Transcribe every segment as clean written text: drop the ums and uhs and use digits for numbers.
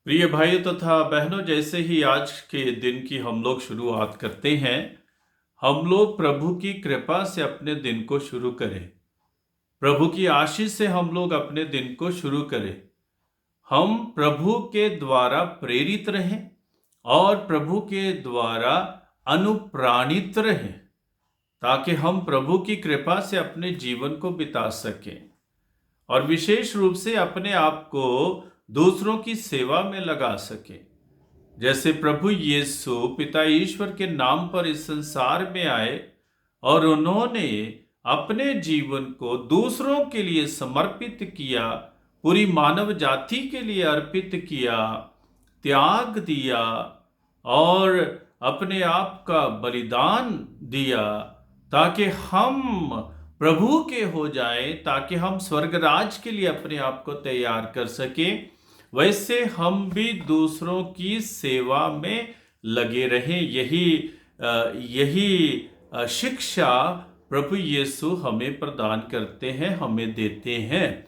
प्रिय भाइयों तथा बहनों, जैसे ही आज के दिन की हम लोग शुरुआत करते हैं, हम लोग प्रभु की कृपा से अपने दिन को शुरू करें। प्रभु की आशीष से हम लोग अपने दिन को शुरू करें। हम प्रभु के द्वारा प्रेरित रहें और प्रभु के द्वारा अनुप्राणित रहें, ताकि हम प्रभु की कृपा से अपने जीवन को बिता सकें और विशेष रूप से अपने आप को दूसरों की सेवा में लगा सकें। जैसे प्रभु यीशु पिता ईश्वर के नाम पर इस संसार में आए और उन्होंने अपने जीवन को दूसरों के लिए समर्पित किया, पूरी मानव जाति के लिए अर्पित किया, त्याग दिया और अपने आप का बलिदान दिया, ताकि हम प्रभु के हो जाएं, ताकि हम स्वर्गराज के लिए अपने आप को तैयार कर सकें। वैसे हम भी दूसरों की सेवा में लगे रहें। यही शिक्षा प्रभु यीशु हमें प्रदान करते हैं, हमें देते हैं।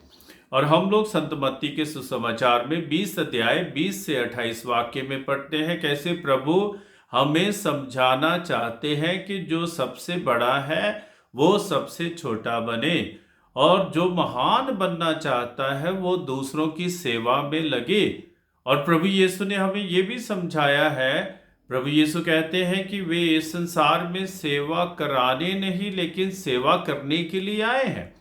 और हम लोग संत मत्ती के सुसमाचार में 20 अध्याय 20 से 28 वाक्य में पढ़ते हैं कैसे प्रभु हमें समझाना चाहते हैं कि जो सबसे बड़ा है वो सबसे छोटा बने, और जो महान बनना चाहता है वो दूसरों की सेवा में लगे। और प्रभु यीशु ने हमें ये भी समझाया है, प्रभु यीशु कहते हैं कि वे इस संसार में सेवा कराने नहीं लेकिन सेवा करने के लिए आए हैं।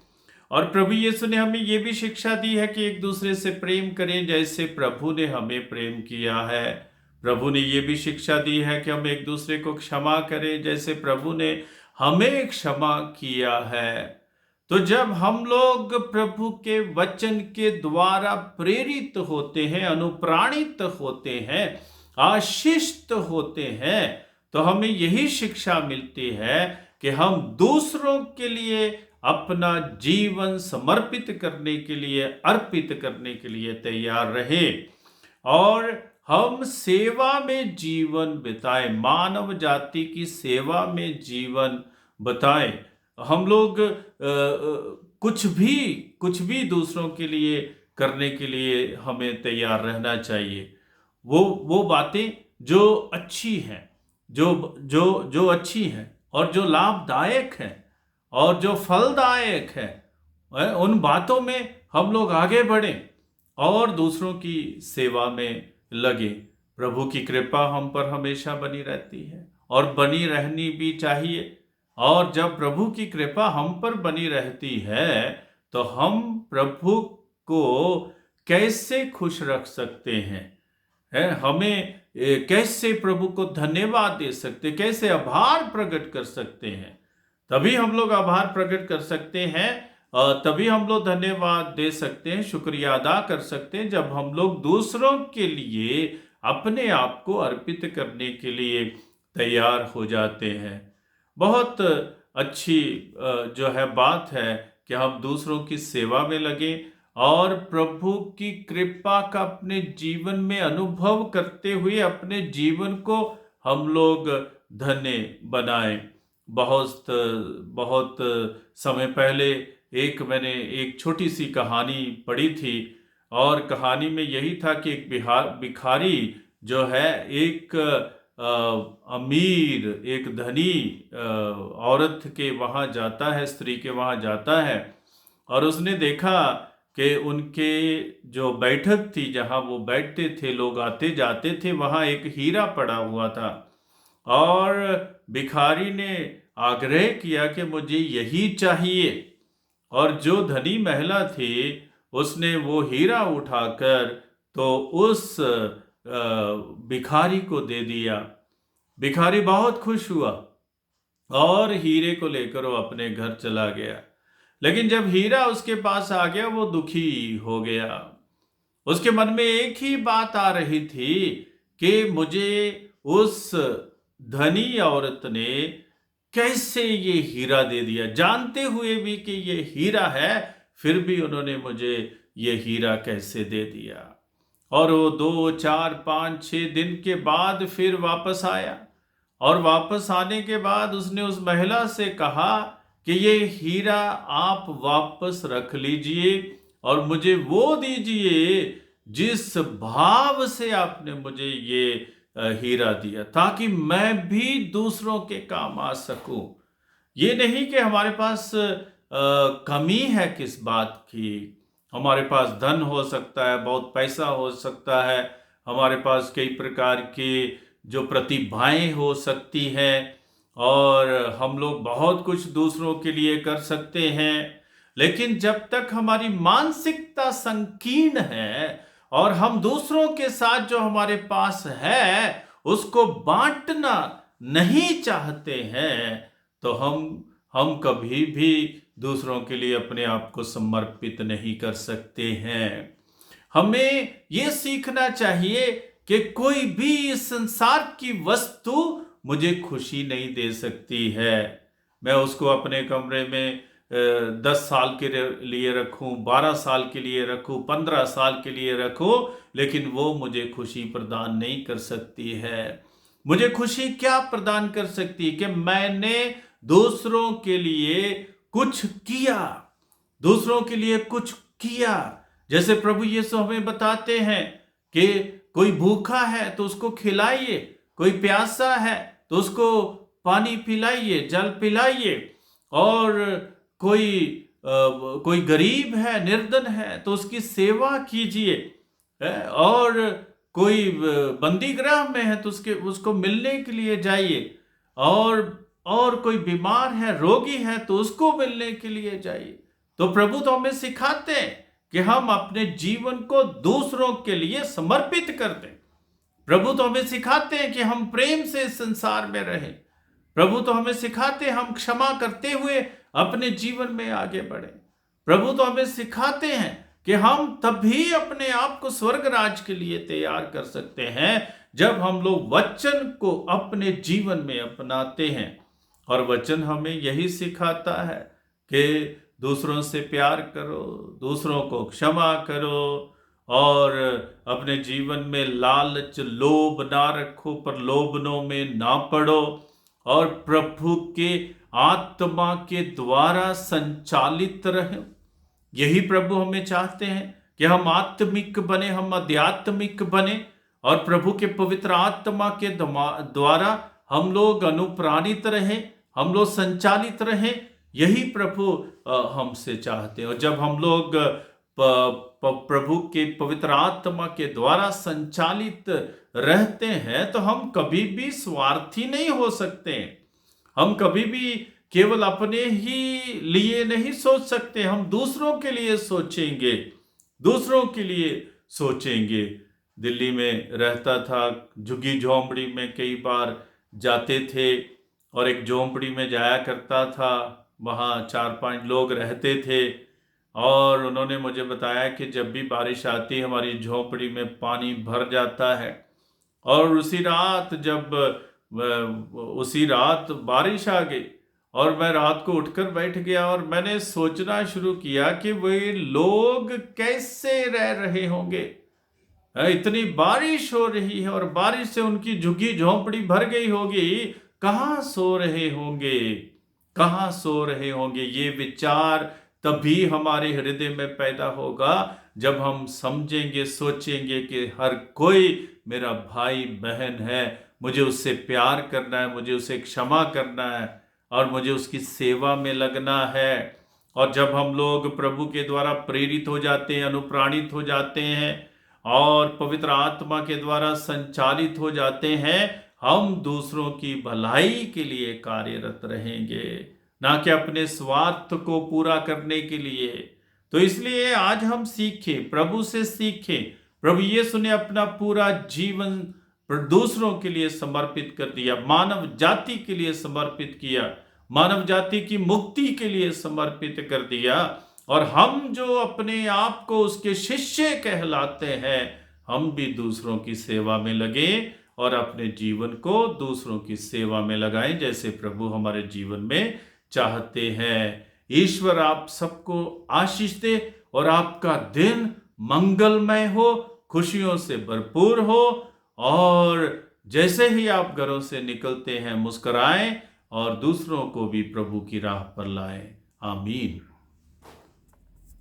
और प्रभु यीशु ने हमें ये भी शिक्षा दी है कि एक दूसरे से प्रेम करें जैसे प्रभु ने हमें प्रेम किया है। प्रभु ने ये भी शिक्षा दी है कि हम एक दूसरे को क्षमा करें जैसे प्रभु ने हमें क्षमा किया है। तो जब हम लोग प्रभु के वचन के द्वारा प्रेरित होते हैं, अनुप्राणित होते हैं, आशीषित होते हैं, तो हमें यही शिक्षा मिलती है कि हम दूसरों के लिए अपना जीवन समर्पित करने के लिए, अर्पित करने के लिए तैयार रहे और हम सेवा में जीवन बिताएं, मानव जाति की सेवा में जीवन बिताएं। हम लोग कुछ भी दूसरों के लिए करने के लिए हमें तैयार रहना चाहिए। वो बातें जो अच्छी हैं, जो अच्छी हैं और जो लाभदायक हैं और जो फलदायक है, उन बातों में हम लोग आगे बढ़ें और दूसरों की सेवा में लगे। प्रभु की कृपा हम पर हमेशा बनी रहती है और बनी रहनी भी चाहिए। और जब प्रभु की कृपा हम पर बनी रहती है तो हम प्रभु को कैसे खुश रख सकते हैं, हमें कैसे प्रभु को धन्यवाद दे सकते, कैसे आभार प्रकट कर सकते हैं। तभी हम लोग आभार प्रकट कर सकते हैं, तभी हम लोग धन्यवाद दे सकते हैं, शुक्रिया अदा कर सकते हैं, जब हम लोग दूसरों के लिए अपने आप को अर्पित करने के लिए तैयार हो जाते हैं। बहुत अच्छी जो है बात है कि हम दूसरों की सेवा में लगे और प्रभु की कृपा का अपने जीवन में अनुभव करते हुए अपने जीवन को हम लोग धन्य बनाएं। बहुत बहुत समय पहले मैंने एक छोटी सी कहानी पढ़ी थी और कहानी में यही था कि एक भिखारी जो है एक अमीर, एक धनी औरत के वहाँ जाता है, स्त्री के वहाँ जाता है और उसने देखा कि उनके जो बैठक थी, जहाँ वो बैठते थे, लोग आते जाते थे, वहाँ एक हीरा पड़ा हुआ था और भिखारी ने आग्रह किया कि मुझे यही चाहिए। और जो धनी महिला थी उसने वो हीरा उठाकर तो उस भिखारी को दे दिया। भिखारी बहुत खुश हुआ और हीरे को लेकर वो अपने घर चला गया। लेकिन जब हीरा उसके पास आ गया वो दुखी हो गया। उसके मन में एक ही बात आ रही थी कि मुझे उस धनी औरत ने कैसे ये हीरा दे दिया, जानते हुए भी कि ये हीरा है, फिर भी उन्होंने मुझे ये हीरा कैसे दे दिया। और वो 2, 4, 5, 6 दिन के बाद फिर वापस आया और वापस आने के बाद उसने उस महिला से कहा कि ये हीरा आप वापस रख लीजिए और मुझे वो दीजिए जिस भाव से आपने मुझे ये हीरा दिया, ताकि मैं भी दूसरों के काम आ सकूं। ये नहीं कि हमारे पास कमी है किस बात की। हमारे पास धन हो सकता है, बहुत पैसा हो सकता है, हमारे पास कई प्रकार की जो प्रतिभाएं हो सकती हैं, और हम लोग बहुत कुछ दूसरों के लिए कर सकते हैं। लेकिन जब तक हमारी मानसिकता संकीर्ण है और हम दूसरों के साथ जो हमारे पास है उसको बांटना नहीं चाहते हैं, तो हम कभी भी दूसरों के लिए अपने आप को समर्पित नहीं कर सकते हैं। हमें यह सीखना चाहिए कि कोई भी इस संसार की वस्तु मुझे खुशी नहीं दे सकती है। मैं उसको अपने कमरे में 10 साल के लिए रखूं, 12 साल के लिए रखूं, 15 साल के लिए रखूं, लेकिन वो मुझे खुशी प्रदान नहीं कर सकती है। मुझे खुशी क्या प्रदान कर सकती है कि मैंने दूसरों के लिए कुछ किया, दूसरों के लिए कुछ किया। जैसे प्रभु यीशु हमें बताते हैं कि कोई भूखा है तो उसको खिलाइए, कोई प्यासा है तो उसको पानी पिलाइए, जल पिलाइए, और कोई गरीब है, निर्धन है तो उसकी सेवा कीजिए, और कोई बंदी गृह में है तो उसको मिलने के लिए जाइए, और कोई बीमार है, रोगी है तो उसको मिलने के लिए जाइए। तो प्रभु तो हमें सिखाते हैं कि हम अपने जीवन को दूसरों के लिए समर्पित कर दें। प्रभु तो हमें सिखाते हैं कि हम प्रेम से इस संसार में रहें। प्रभु तो हमें सिखाते हैं हम क्षमा करते हुए अपने जीवन में आगे बढ़े। प्रभु तो हमें सिखाते हैं कि हम तभी अपने आप को स्वर्ग राज के लिए तैयार कर सकते हैं जब हम लोग वचन को अपने जीवन में अपनाते हैं। और वचन हमें यही सिखाता है कि दूसरों से प्यार करो, दूसरों को क्षमा करो, और अपने जीवन में लालच, लोभ ना रखो, पर लोभनों में ना पड़ो, और प्रभु के आत्मा के द्वारा संचालित रहे। यही प्रभु हमें चाहते हैं कि हम आत्मिक बने, हम आध्यात्मिक बने, और प्रभु के पवित्र आत्मा के द्वारा हम लोग अनुप्राणित रहें, हम लोग संचालित रहें। यही प्रभु हमसे चाहते हैं। और जब हम लोग प्रभु के पवित्र आत्मा के द्वारा संचालित रहते हैं तो हम कभी भी स्वार्थी नहीं हो सकते। हम कभी भी केवल अपने ही लिए नहीं सोच सकते, हम दूसरों के लिए सोचेंगे, दूसरों के लिए सोचेंगे। दिल्ली में रहता था, झुग्गी झोंपड़ी में कई बार जाते थे, और एक झोंपड़ी में जाया करता था, वहाँ 4-5 लोग रहते थे, और उन्होंने मुझे बताया कि जब भी बारिश आती है हमारी झोंपड़ी में पानी भर जाता है, और उसी रात बारिश आ गई, और मैं रात को उठकर बैठ गया और मैंने सोचना शुरू किया कि वे लोग कैसे रह रहे होंगे। इतनी बारिश हो रही है और बारिश से उनकी झुग्गी झोंपड़ी भर गई होगी, कहाँ सो रहे होंगे, कहाँ सो रहे होंगे। ये विचार तभी हमारे हृदय में पैदा होगा जब हम समझेंगे, सोचेंगे कि हर कोई मेरा भाई बहन है, मुझे उससे प्यार करना है, मुझे उसे क्षमा करना है, और मुझे उसकी सेवा में लगना है। और जब हम लोग प्रभु के द्वारा प्रेरित हो जाते हैं, अनुप्राणित हो जाते हैं, और पवित्र आत्मा के द्वारा संचालित हो जाते हैं, हम दूसरों की भलाई के लिए कार्यरत रहेंगे, ना कि अपने स्वार्थ को पूरा करने के लिए। तो इसलिए आज हम सीखें, प्रभु से सीखें। प्रभु यीशु ने अपना पूरा जीवन दूसरों के लिए समर्पित कर दिया, मानव जाति के लिए समर्पित किया, मानव जाति की मुक्ति के लिए समर्पित कर दिया। और हम जो अपने आप को उसके शिष्य कहलाते हैं, हम भी दूसरों की सेवा में लगे और अपने जीवन को दूसरों की सेवा में लगाएं, जैसे प्रभु हमारे जीवन में चाहते हैं। ईश्वर आप सबको आशीष दे और आपका दिन मंगलमय हो, खुशियों से भरपूर हो, और जैसे ही आप घरों से निकलते हैं मुस्कुराएं और दूसरों को भी प्रभु की राह पर लाएं। आमीन।